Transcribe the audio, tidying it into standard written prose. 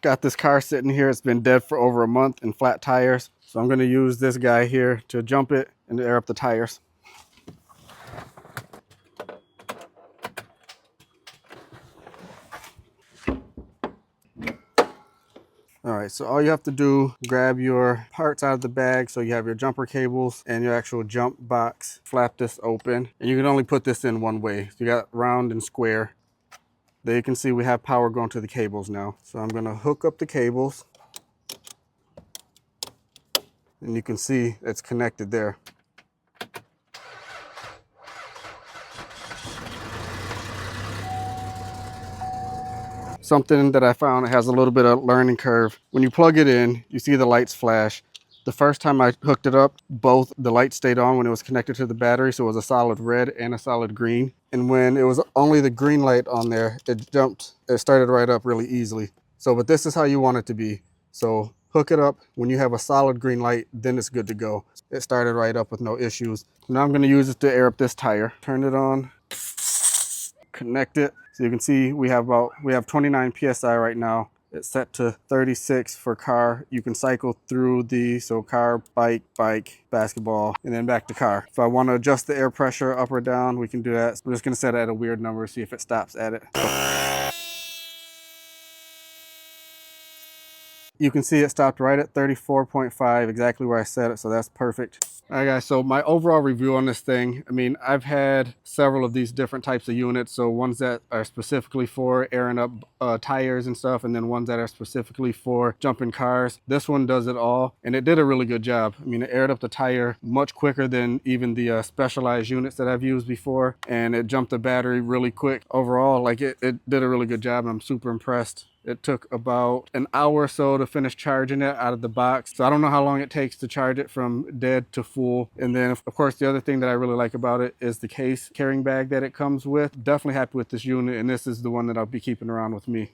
got this car sitting here. It's been dead for over a month in flat tires. So I'm going to use this guy here to jump it and air up the tires. All right, so all you have to do, grab your parts out of the bag. So you have your jumper cables and your actual jump box. Flap this open, and you can only put this in one way. So you got round and square. There you can see we have power going to the cables now. So I'm gonna hook up the cables, and you can see it's connected there. Something that I found, it has a little bit of learning curve. When you plug it in, you see the lights flash. The first time I hooked it up, both the lights stayed on when it was connected to the battery, so it was a solid red and a solid green. And when it was only the green light on there, it started right up really easily. So, but this is how you want it to be. So hook it up. When you have a solid green light, then it's good to go. It started right up with no issues. Now I'm gonna use it to air up this tire. Turn it on, connect it. So you can see we have 29 PSI right now. It's set to 36 for car. You can cycle through so car, bike, basketball, and then back to car. If I want to adjust the air pressure up or down, we can do that. I'm just gonna set it at a weird number, see if it stops at it. You can see it stopped right at 34.5, exactly where I set it, so that's perfect. All right guys, so my overall review on this thing, I mean, I've had several of these different types of units. So ones that are specifically for airing up tires and stuff, and then ones that are specifically for jumping cars. This one does it all, and it did a really good job. I mean, it aired up the tire much quicker than even the specialized units that I've used before, and it jumped the battery really quick. Overall, like it did a really good job, and I'm super impressed. It took about an hour or so to finish charging it out of the box. So I don't know how long it takes to charge it from dead to full. And then of course, the other thing that I really like about it is the case carrying bag that it comes with. Definitely happy with this unit, and this is the one that I'll be keeping around with me.